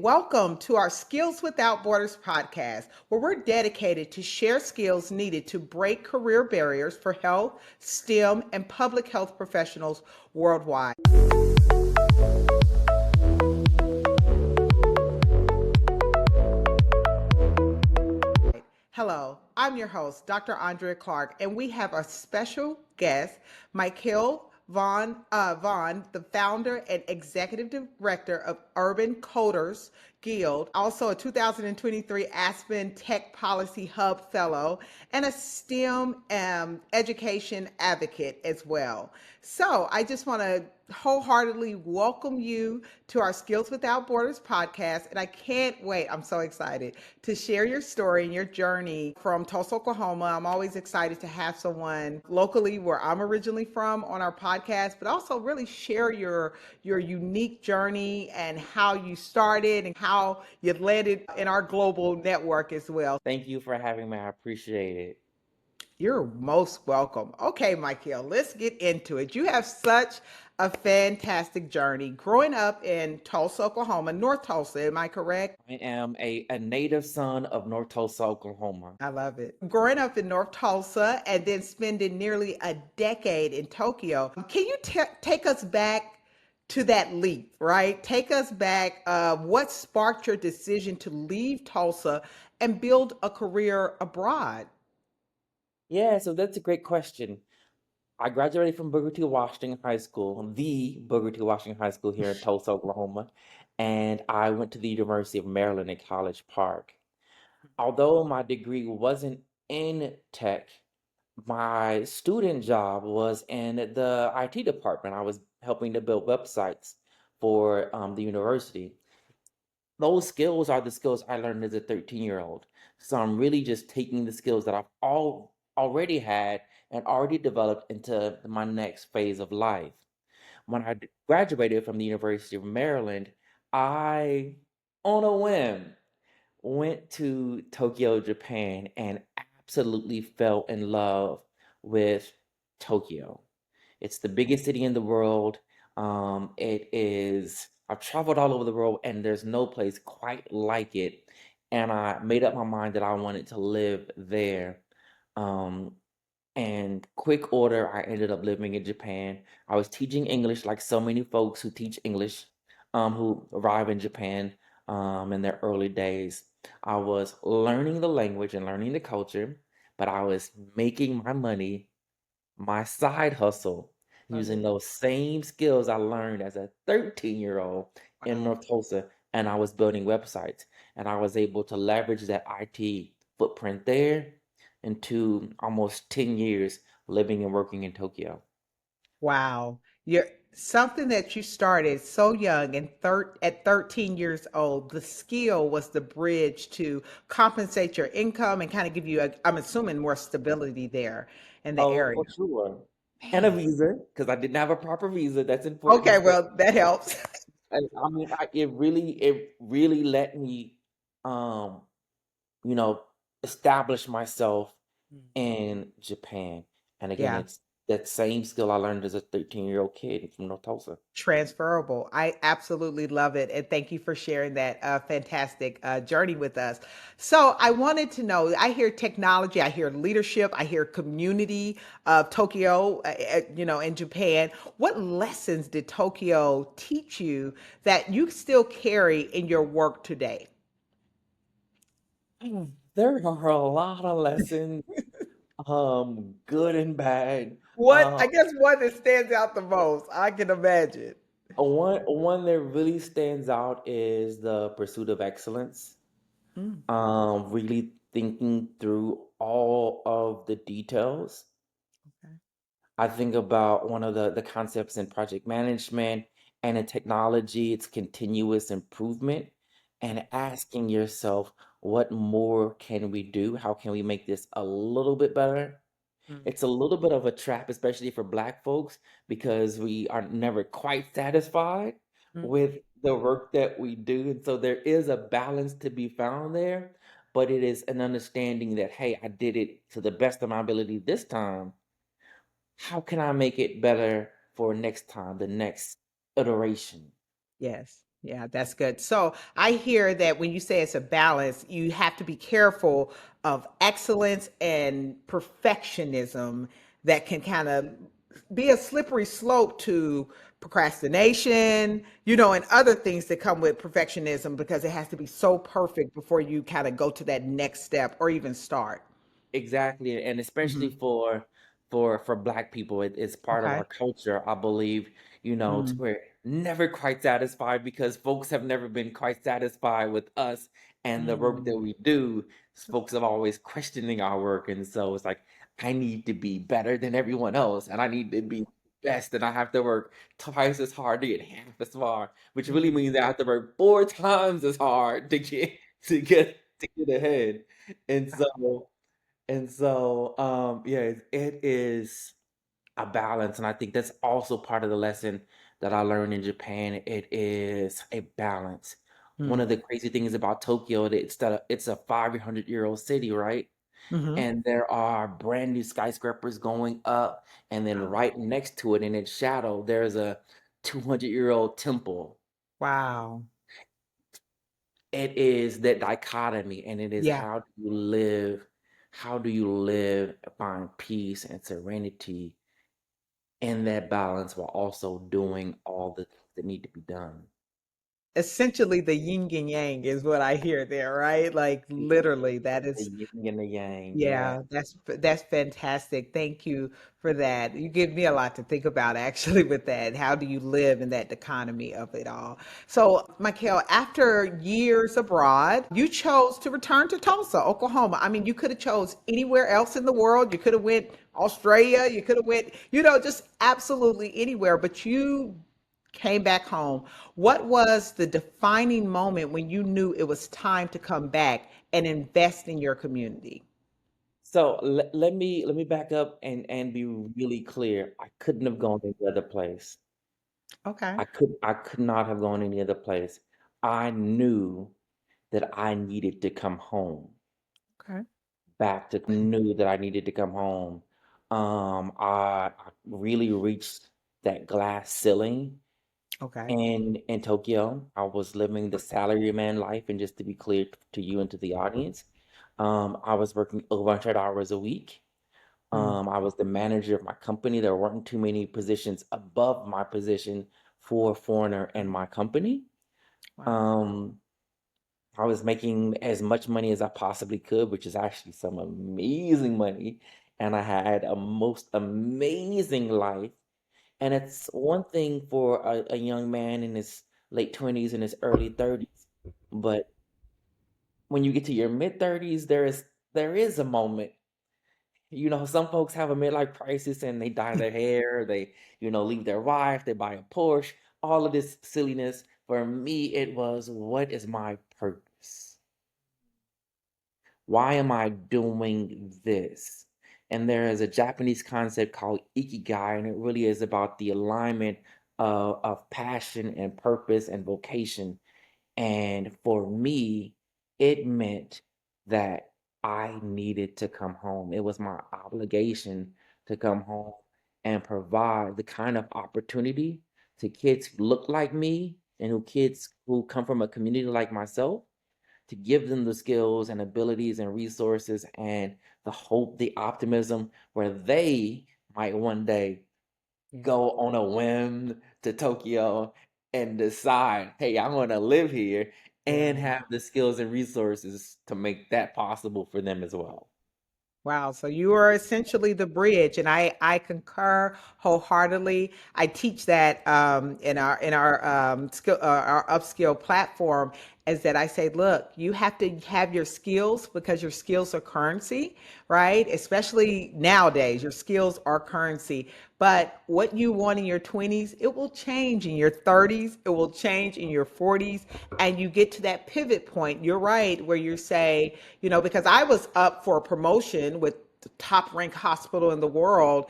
welcome to our Skills Without Borders podcast, where we're dedicated to share skills needed to break career barriers for health, STEM, and public health professionals worldwide. Hello, I'm your host, Dr. Andrea Clark, and we have a special guest, Mikeal Vaughn, the founder and executive director of Urban Coders Guild, also a 2023 Aspen Tech Policy Hub Fellow, and a STEM education advocate as well. So I just want to wholeheartedly welcome you to our Skills Without Borders podcast. And I can't wait, I'm so excited to share your story and your journey from Tulsa, Oklahoma. I'm always excited to have someone locally where I'm originally from on our podcast, but also really share your unique journey and how you started and how you landed in our global network as well. Thank you for having me. I appreciate it. You're most welcome. Okay, Mikeal, let's get into it. You have such a fantastic journey growing up in Tulsa, Oklahoma, North Tulsa. Am I correct? I am a native son of North Tulsa, Oklahoma. I love it. Growing up in North Tulsa and then spending nearly a decade in Tokyo, can you take us back to that leap, right? Take us back. What sparked your decision to leave Tulsa and build a career abroad? Yeah, so that's a great question. I graduated from Booker T. Washington High School, the Booker T. Washington High School here in Tulsa, Oklahoma, and I went to the University of Maryland at College Park. Although my degree wasn't in tech, my student job was in the IT department. I was helping to build websites for the university. Those skills are the skills I learned as a 13-year-old. So I'm really just taking the skills that I've already had and already developed into my next phase of life. When I graduated from the University of Maryland, I, on a whim, went to Tokyo, Japan, and absolutely fell in love with Tokyo. It's the biggest city in the world. I've traveled all over the world and there's no place quite like it. And I made up my mind that I wanted to live there. Um, and quick order, I ended up living in Japan. I was teaching English like so many folks who teach English, who arrive in Japan, in their early days. I was learning the language and learning the culture, but I was making my money, my side hustle, Love using it. those same skills I learned as a 13-year-old in Wow. North Tulsa, and I was building websites, and I was able to leverage that IT footprint there into almost 10 years living and working in Tokyo. Wow. You're something that you started so young and at 13 years old, the skill was the bridge to compensate your income and kind of give you I'm assuming more stability there in the Oh, area. for sure. And a Man. visa, because I didn't have a proper visa. That's important to Okay, say. well, that helps. And I mean, it really let me, um, you know, establish myself in Japan. And again, Yeah. it's that same skill I learned as a 13-year-old kid from North Tulsa. Transferable. I absolutely love it. And thank you for sharing that fantastic journey with us. So, I wanted to know I hear technology, I hear leadership, I hear community of Tokyo, in Japan. What lessons did Tokyo teach you that you still carry in your work today? There are a lot of lessons, good and bad. What, I guess, one that stands out the most, I can imagine. One that really stands out is the pursuit of excellence. Mm, Really thinking through all of the details. okay. I think about one of the concepts in project management and in technology, it's continuous improvement and asking yourself, what more can we do? How can we make this a little bit better? Mm, It's a little bit of a trap, especially for Black folks, because we are never quite satisfied mm. with the work that we do. And so there is a balance to be found there, but it is an understanding that, hey, I did it to the best of my ability this time. How can I make it better for next time, the next iteration? Yes. Yeah, that's good. So I hear that when you say it's a balance, you have to be careful of excellence and perfectionism that can kind of be a slippery slope to procrastination, and other things that come with perfectionism because it has to be so perfect before you kind of go to that next step or even start. Exactly, and especially Hmm. for Black people, it's part of Okay. our culture. I believe, Mm. we're never quite satisfied because folks have never been quite satisfied with us and the work that Mm. we do. Folks are always questioning our work, and so it's like I need to be better than everyone else, and I need to be best, and I have to work twice as hard to get half as far, which really Mm. means I have to work four times as hard to get to get ahead, and so. Yeah, it is a balance, and I think that's also part of the lesson that I learned in Japan. It is a balance. One Mm. of the crazy things about Tokyo, that it's a 500-year-old city, right? Hmm. And there are brand new skyscrapers going up, and then Wow. right next to it in its shadow, there's a 200-year-old temple. Wow. It is that dichotomy, and it is Yeah. how do you live, find peace and serenity in that balance while also doing all the things that need to be done. Essentially the yin and yang is what I hear there, right? Like literally that The is. yin and the yang, yeah. Yeah, that's fantastic. Thank you for that. You give me a lot to think about actually with that. How do you live in that dichotomy of it all? So, Mikeal, after years abroad, you chose to return to Tulsa, Oklahoma. I mean, you could have chose anywhere else in the world. You could have went Australia, you could have went, just absolutely anywhere, but you came back home. What was the defining moment when you knew it was time to come back and invest in your community? So let me back up and be really clear. I couldn't have gone any other place. Okay. I could not have gone any other place. I knew that I needed to come home. Okay. Back to knew that I needed to come home. I really reached that glass ceiling Okay. in Tokyo. I was living the salaryman life, and just to be clear to you and to the audience, I was working over 100 hours a week. Mm. I was the manager of my company. There weren't too many positions above my position for a foreigner in my company. Wow. Um, I was making as much money as I possibly could, which is actually some amazing money. And I had a most amazing life. And it's one thing for a young man in his late 20s and his early 30s. But when you get to your mid 30s, there is a moment. Some folks have a midlife crisis and they dye their hair, they, leave their wife, they buy a Porsche, all of this silliness. For me, it was, what is my purpose? Why am I doing this? And there is a Japanese concept called ikigai, and it really is about the alignment of passion and purpose and vocation. And for me, it meant that I needed to come home. It was my obligation to come home and provide the kind of opportunity to kids who look like me and who kids who come from a community like myself, to give them the skills and abilities and resources and the hope, the optimism, where they might one day Yeah. go on a whim to Tokyo and decide, hey, I want to live here, and Yeah. have the skills and resources to make that possible for them as well. Wow. So you are essentially the bridge, and I concur wholeheartedly. I teach that in our skill our upskill platform. Is that I say, look, you have to have your skills because your skills are currency, right? Especially nowadays, your skills are currency. But what you want in your 20s, it will change in your 30s, it will change in your 40s, and you get to that pivot point. You're right, where you say, because I was up for a promotion with the top ranked hospital in the world,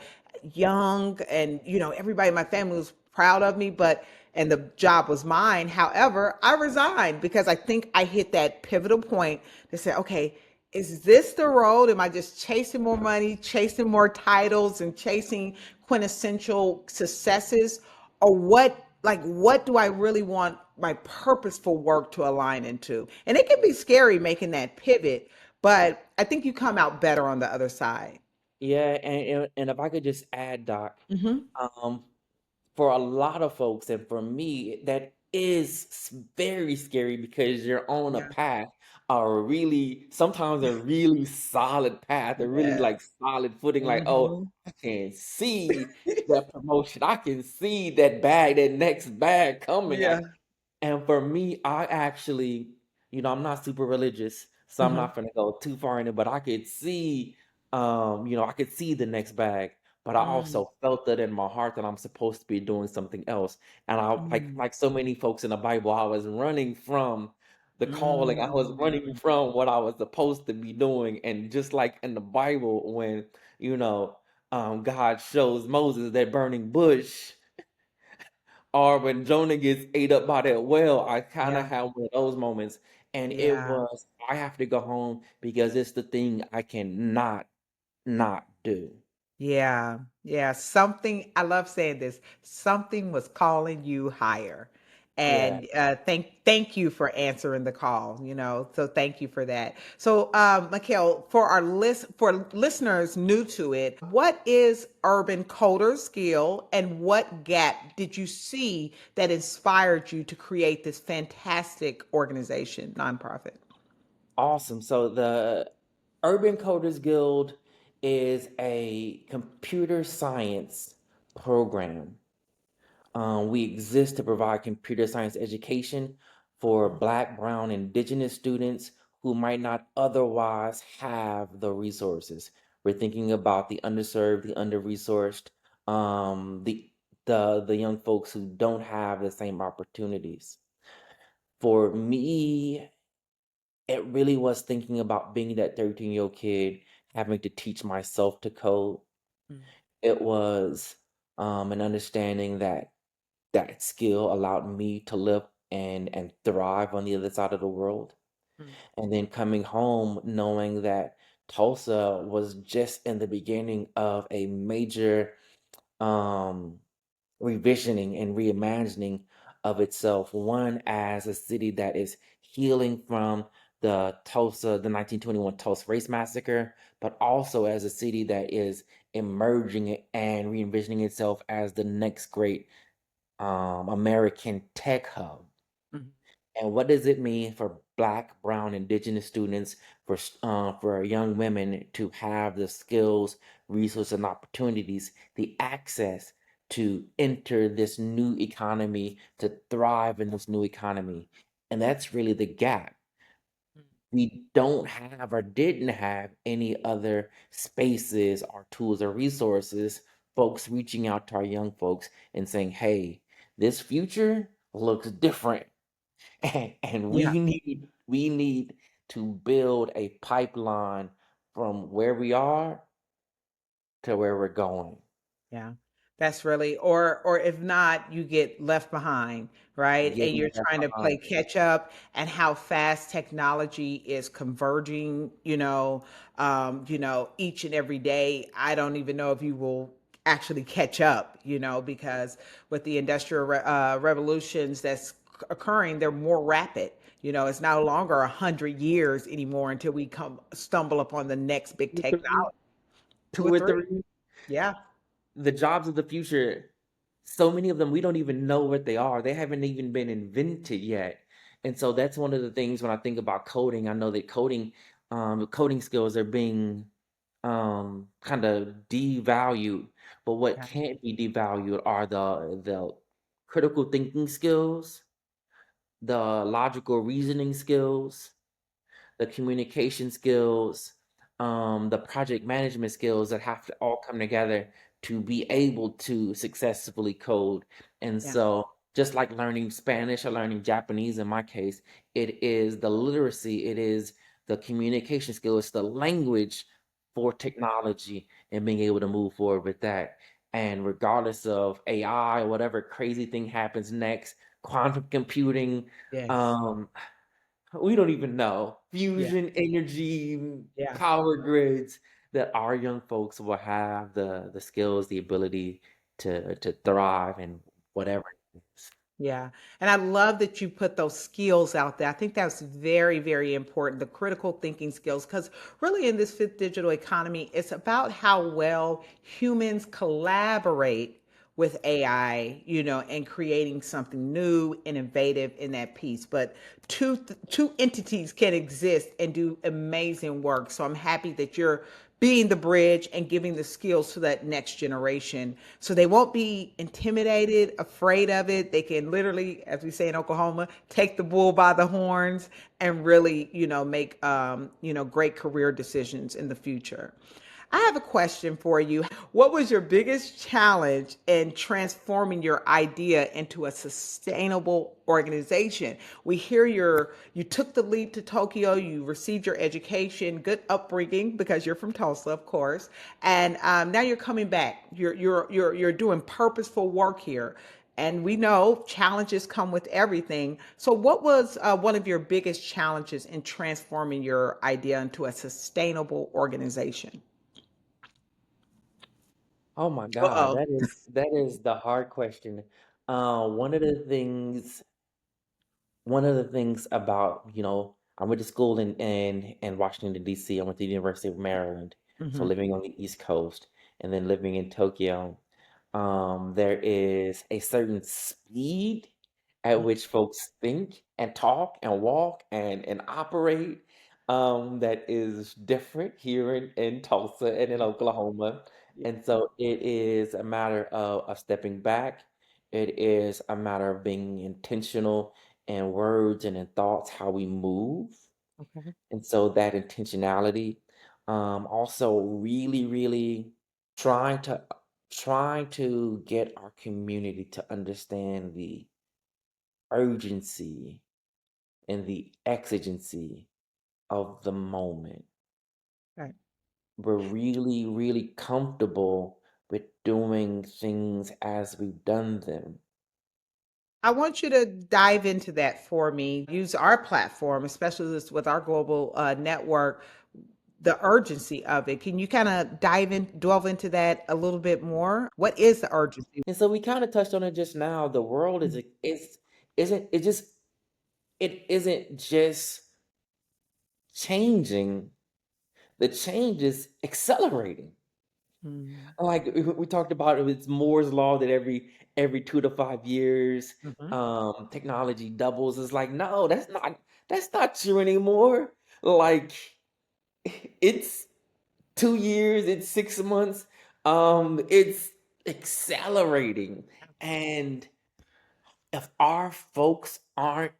young, and everybody in my family was proud of me, but and the job was mine. However, I resigned because I think I hit that pivotal point to say, okay, is this the road? Am I just chasing more money, chasing more titles, and chasing quintessential successes? Or what like what do I really want my purposeful work to align into? And it can be scary making that pivot, but I think you come out better on the other side. Yeah, and if I could just add, Doc, Hmm. um, for a lot of folks, and for me, that is very scary because you're on a Yeah. path, sometimes a really solid path, a really Yeah. like solid footing, like, oh, Hmm. I can see that promotion, I can see that bag, that next bag coming. Yeah. And for me, I actually, I'm not super religious, so I'm Hmm. not gonna go too far in it, but I could see, I could see the next bag, but I Mm. also felt that in my heart that I'm supposed to be doing something else. And I Mm. like so many folks in the Bible, I was running from the calling, I was running Mm. from what I was supposed to be doing. And just like in the Bible, when, you know, God shows Moses that burning bush, or when Jonah gets ate up by that well, I kind of Yeah. have one of those moments. And it Yeah. was, I have to go home because it's the thing I cannot not do. Yeah, yeah. Something, I love saying this, something was calling you higher. Yeah. And thank you for answering the call, So thank you for that. So Mikeal, for our for listeners new to it, what is urban coder skill and what gap did you see that inspired you to create this fantastic organization, nonprofit? Awesome. So the Urban Coders Guild is a computer science program. We exist to provide computer science education for Black, Brown, Indigenous students who might not otherwise have the resources. We're thinking about the underserved, the under-resourced, um, the the young folks who don't have the same opportunities. For me, it really was thinking about being that 13-year-old kid, having to teach myself to code. Mm, It was an understanding that that skill allowed me to live and thrive on the other side of the world. mm, And then coming home knowing that Tulsa was just in the beginning of a major um revisioning and reimagining of itself, one as a city that is healing from the 1921 Tulsa Race Massacre, but also as a city that is emerging and re-envisioning itself as the next great American tech hub. mm. And what does it mean for Black, Brown, Indigenous students, for young women to have the skills, resources, and opportunities, the access to enter this new economy, to thrive in this new economy? And that's really the gap. We don't have or didn't have any other spaces or tools or resources, folks reaching out to our young folks and saying, hey, this future looks different. And Yeah. we need to build a pipeline from where we are to where we're going. Yeah. That's really, or if not, you get left behind, right? And Getting you're left trying to play behind. catch up and how fast technology is converging, each and every day. I don't even know if you will actually catch up, because with the industrial revolutions that's occurring, they're more rapid. It's no longer 100 years anymore until we come stumble upon the next big 2 or 3, technology. Two or 3. 2 or 3. Yeah. The jobs of the future, so many of them, we don't even know what they are. They haven't even been invented yet. And so that's one of the things when I think about coding, I know that coding skills are being kind of devalued. But what Yeah. can't be devalued are the critical thinking skills, the logical reasoning skills, the communication skills, the project management skills that have to all come together to be able to successfully code. And Yeah. so, just like learning Spanish or learning Japanese in my case, it is the literacy, it is the communication skill, it's the language for technology and being able to move forward with that. And regardless of AI, whatever crazy thing happens next, quantum computing, Yes. um, we don't even know. Yeah. Fusion energy, Yeah. power grids, that our young folks will have the skills, the ability to thrive in whatever. Yeah. And I love that you put those skills out there. I think that's very, very important, the critical thinking skills, because really in this fifth digital economy, it's about how well humans collaborate with AI, and creating something new, innovative in that piece. But two entities can exist and do amazing work. So I'm happy that you're being the bridge and giving the skills to that next generation so they won't be intimidated, afraid of it. They can literally, as we say in Oklahoma, take the bull by the horns and really, make, great career decisions in the future. I have a question for you. What was your biggest challenge in transforming your idea into a sustainable organization? We hear you took the leap to Tokyo, you received your education, good upbringing because you're from Tulsa, of course, and now you're coming back. You're doing purposeful work here. And we know challenges come with everything. So, what was one of your biggest challenges in transforming your idea into a sustainable organization? Oh my Uh God, oh. that is the hard question. One of the things one of the things about, I went to school in Washington, D.C. I went to the University of Maryland. So Hmm. living on the East Coast and then living in Tokyo, there is a certain speed at which folks think and talk and walk and operate, that is different here in Tulsa and in Oklahoma. And so it is a matter of stepping back. It is a matter of being intentional in words and in thoughts, how we move. Okay. And so that intentionality, also really, really trying to trying to get our community to understand the urgency and the exigency of the moment. Right. We're really, really comfortable with doing things as we've done them. I want you to dive into that for me. Use our platform, especially this with our global network, the urgency of it. Can you kind of delve into that a little bit more? What is the urgency? And so we kind of touched on it just now. The world it isn't just changing, the change is accelerating. Mm-hmm. Like we talked about, it's Moore's law that every 2 to 5 years, technology doubles. It's like, no, that's not true anymore. Like it's 2 years, it's 6 months, it's accelerating. And if our folks aren't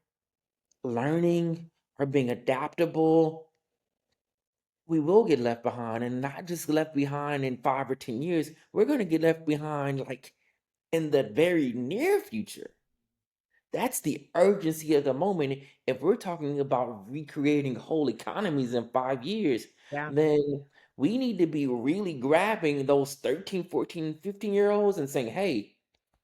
learning or being adaptable, we will get left behind, and not just left behind in 5 or 10 years. We're going to get left behind like in the very near future. That's the urgency of the moment. If we're talking about recreating whole economies in 5 years, Yeah. then we need to be really grabbing those 13, 14, 15 year olds and saying, hey,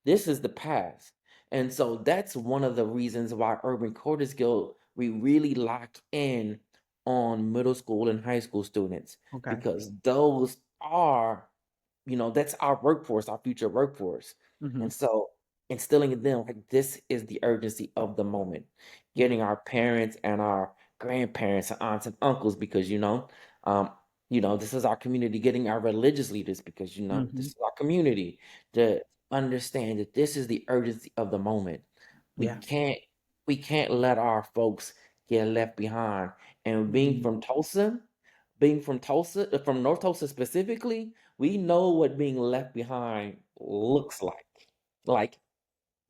this is the path. And so that's one of the reasons why Urban Coders Guild, we really lock in on middle school and high school students, Okay. because those are, that's our workforce, our future workforce. Hmm. And so instilling in them like this is the urgency of the moment, Yeah. getting our parents and our grandparents and aunts and uncles, because um this is our community, getting our religious leaders, because this Hmm. is our community, to understand that this is the urgency of the moment. we Yeah. can't we can't let our folks get left behind. And Mm. being from Tulsa, from North Tulsa specifically, we know what being left behind looks like. Like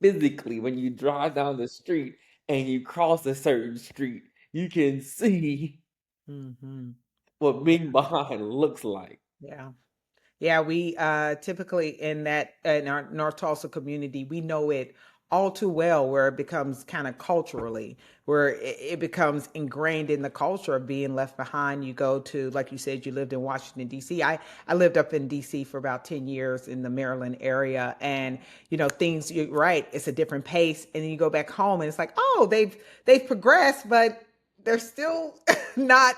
physically, when you drive down the street and you cross a certain street, you can see Hmm. what being behind looks like. Yeah. Yeah, we typically in our North Tulsa community, we know it all too well where it becomes kind of culturally, where it becomes ingrained in the culture of being left behind. You go to, like you said, you lived in Washington, D.C. I lived up in D.C. for about 10 years in the Maryland area. And, you're right, it's a different pace. And then you go back home and it's like, oh, they've progressed, but they're still not,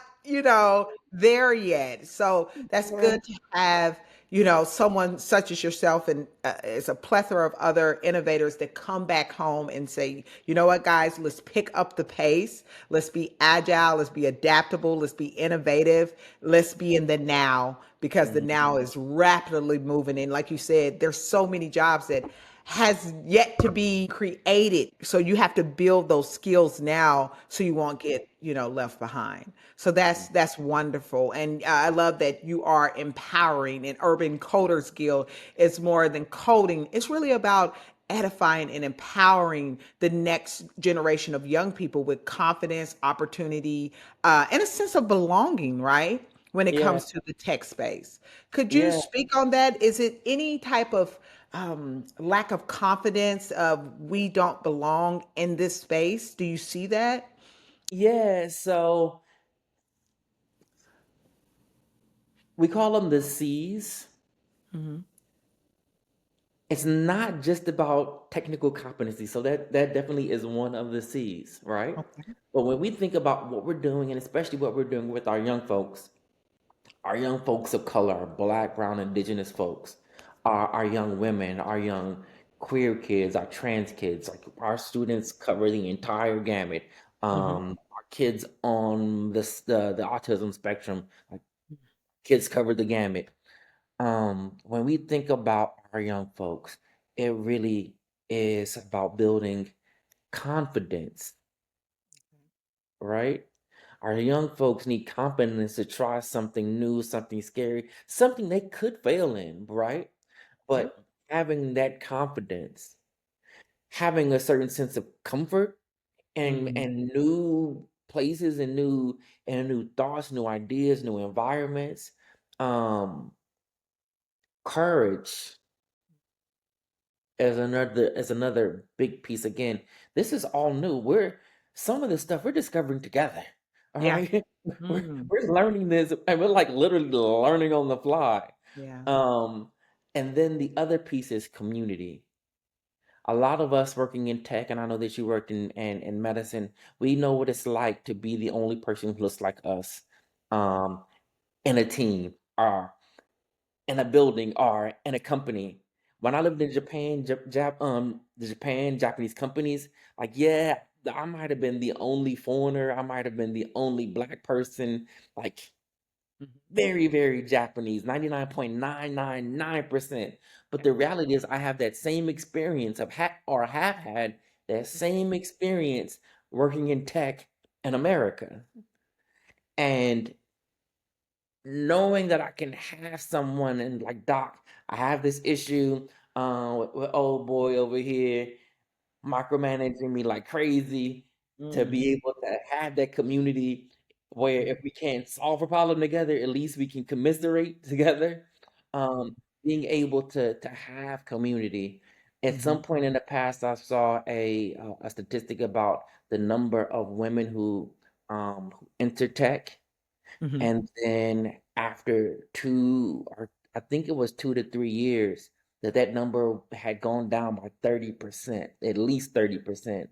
there yet. So that's good to have, someone such as yourself, and it's a plethora of other innovators that come back home and say, you know what, guys, let's pick up the pace. Let's be agile. Let's be adaptable. Let's be innovative. Let's be in the now, because the now Mhm. is rapidly moving. And like you said, there's so many jobs that has yet to be created. So you have to build those skills now so you won't get, left behind. So that's wonderful. And I love that you are empowering. And Urban Coders Guild is more than coding. It's really about edifying and empowering the next generation of young people with confidence, opportunity, and a sense of belonging, right? When it Yeah, comes to the tech space. Could you yeah, speak on that? Is it any type of lack of confidence of we don't belong in this space? Do you see that? yeah. So we call them the C's. Hmm. It's not just about technical competency. So that definitely is one of the C's, right? Okay. But when we think about what we're doing, and especially what we're doing with our young folks of color, our black, brown, indigenous folks, our young women, our young queer kids, our trans kids, like our students cover the entire gamut. Hmm. Our kids on the autism spectrum, like kids cover the gamut. When we think about our young folks, it really is about building confidence, right? Our young folks need confidence to try something new, something scary, something they could fail in, right? Yep. But having that confidence, having a certain sense of comfort Mm. and new places and new thoughts, new ideas, new environments, um, courage as another big piece again. This is all new. We're some of this stuff we're discovering together. All Yeah. right. We're Mm. we're learning this and we're like literally learning on the fly. Yeah. Um and then the other piece is community. A lot of us working in tech, and I know that you worked in medicine, we know what it's like to be the only person who looks like us um in a team. In a building or in a company. When I lived in Japan, the Japan Japanese companies, like yeah, I might have been the only foreigner, I might have been the only black person, like very, very Japanese, 99.999%. But the reality is I have that same experience of or have had that same experience working in tech in America. And knowing that I can have someone and like, Doc, I have this issue with old boy over here micromanaging me like crazy, to Mm. be able to have that community where if we can't solve a problem together, at least we can commiserate together. Um, being able to have community. At Mm-hmm. some point in the past, I saw a statistic about the number of women who enter tech, Hmm. and then after 2 or I think it was 2 to 3 years, that number had gone down by 30%, at least 30%.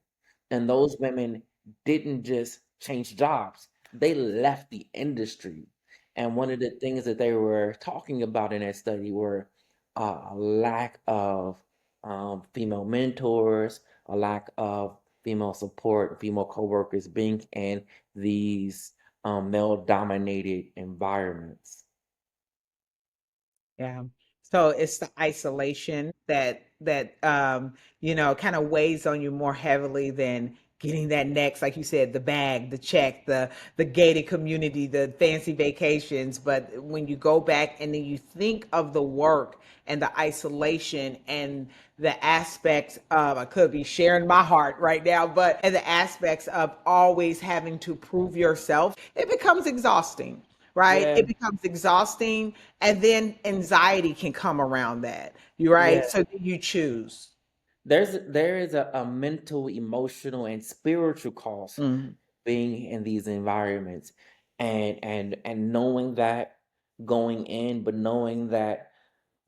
And those women didn't just change jobs, they left the industry. And one of the things that they were talking about in that study were a lack of female mentors, a lack of female support, female coworkers being in these male dominated environments. Yeah. So it's the isolation that kind of weighs on you more heavily than getting that next, like you said, the bag, the check, the gated community, the fancy vacations. But when you go back and then you think of the work and the isolation and the aspects of, I could be sharing my heart right now, but and the aspects of always having to prove yourself, it becomes exhausting, right? Yeah, It becomes exhausting, and then anxiety can come around that. You yeah. right? So you choose. There is a mental, emotional, and spiritual cost Mm. being in these environments, and knowing that going in, but knowing that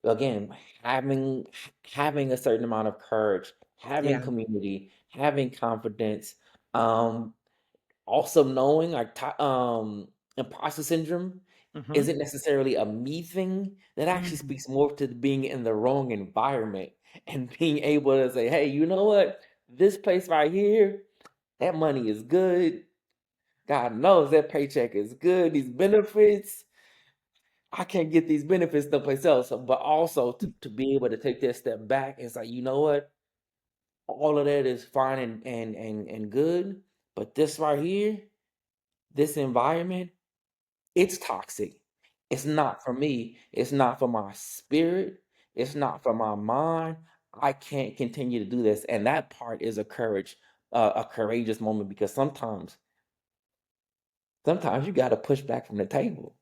again, having having a certain amount of courage, having Yeah. community, having confidence, um, also knowing like imposter syndrome Mm-hmm. isn't necessarily a me thing. That actually Mm-hmm. speaks more to being in the wrong environment and being able to say, hey, you know what? This place right here, that money is good. God knows that paycheck is good. These benefits, I can't get these benefits someplace else. But also to be able to take that step back and say, you know what? All of that is fine and good. But this right here, this environment, it's toxic. It's not for me. It's not for my spirit. It's not for my mind. I can't continue to do this. And that part is a courageous moment because sometimes you got to push back from the table.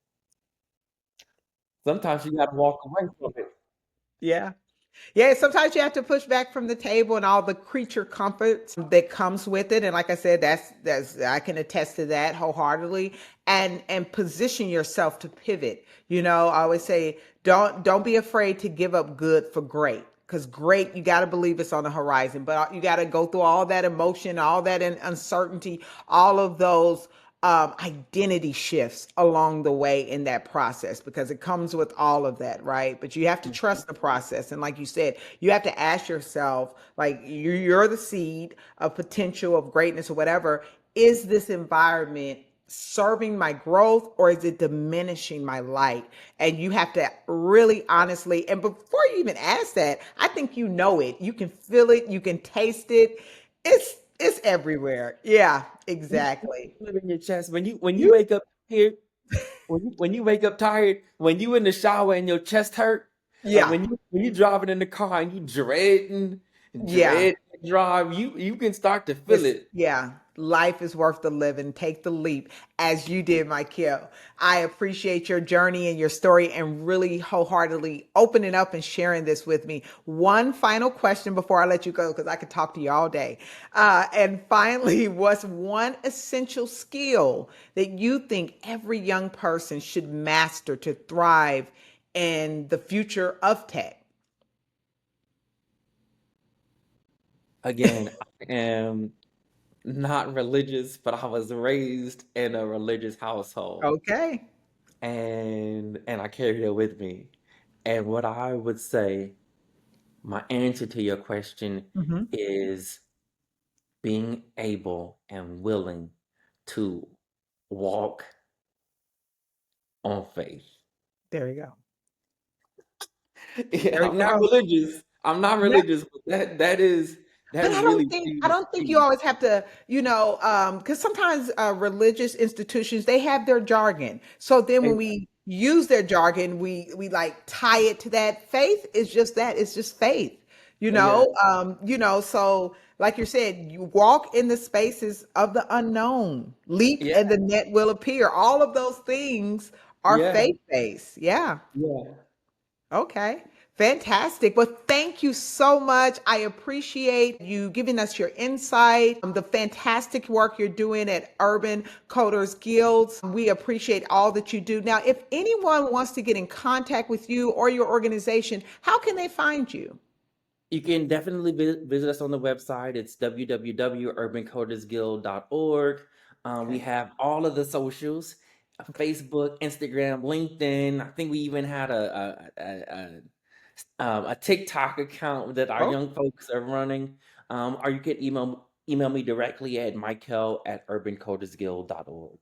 Sometimes you got to walk away from it. Yeah. Yeah, sometimes you have to push back from the table and all the creature comforts that comes with it. And like I said, that's I can attest to that wholeheartedly. And position yourself to pivot. I always say don't be afraid to give up good for great. Because great, you got to believe it's on the horizon, but you got to go through all that emotion, all that uncertainty, all of those identity shifts along the way in that process because it comes with all of that, right? But you have to trust the process. And like you said, you have to ask yourself, like, you're the seed of potential of greatness or whatever. Is this environment serving my growth or is it diminishing my light? And you have to really honestly, and before you even ask that, I think you know it. You can feel it, you can taste it. It's everywhere. Yeah, You exactly. feel it in your chest when you You wake up here. When you wake up tired, when you in the shower and your chest hurt, yeah. when you driving in the car and you dreading Yeah. dread drive, you can start to feel It's it. yeah, life is worth the living. Take the leap as you did, Mikeal. I appreciate your journey and your story and really wholeheartedly opening up and sharing this with me. One final question before I let you go, because I could talk to you all day. And finally, what's one essential skill that you think every young person should master to thrive in the future of tech? Again, I am not religious, but I was raised in a religious household, Okay. and I carry it with me. And what I would say, my answer to your question Hmm. is being able and willing to walk on faith. There you go. Yeah, There you I'm not go. religious. I'm not religious, but But that really I is don't think you key. always have to, because sometimes religious institutions they have their jargon. So then when And we use their jargon, we like tie it to that. Faith is just that. It's just faith. yeah, So like you said, you walk in the spaces of the unknown, leap yeah, and the net will appear. All of those things are yeah, faith based. Yeah. yeah. Okay. Fantastic. Well, thank you so much. I appreciate you giving us your insight, the fantastic work you're doing at Urban Coders Guilds. We appreciate all that you do. Now, if anyone wants to get in contact with you or your organization, how can they find you? You can definitely visit us on the website. It's www.urbancodersguild.org. We Okay. have all of the socials, Okay. Facebook, Instagram, LinkedIn. I think we even had a TikTok account that our Oh, young folks are running. Or you can email me directly at michael@urbancodersguild.org.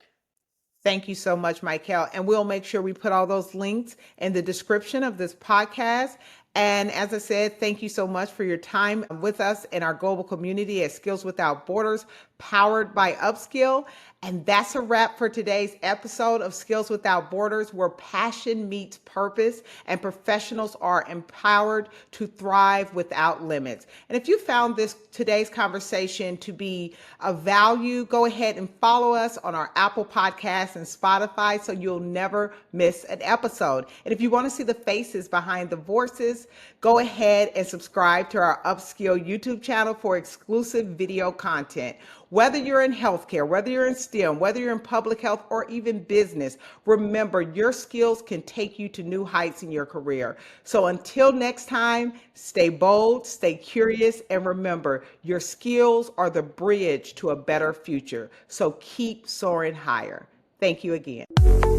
thank you so much, Michael. And we'll make sure we put all those links in the description of this podcast. And as I said, thank you so much for your time with us in our global community at Skills Without Borders, powered by Upskill. And that's a wrap for today's episode of Skills Without Borders, where passion meets purpose and professionals are empowered to thrive without limits. And if you found this today's conversation to be of value, go ahead and follow us on our Apple Podcasts and Spotify so you'll never miss an episode. And if you want to see the faces behind the voices, go ahead and subscribe to our Upskill YouTube channel for exclusive video content. Whether you're in healthcare, whether you're in STEM, whether you're in public health or even business, remember your skills can take you to new heights in your career. So until next time, stay bold, stay curious, and remember your skills are the bridge to a better future. So keep soaring higher. Thank you again.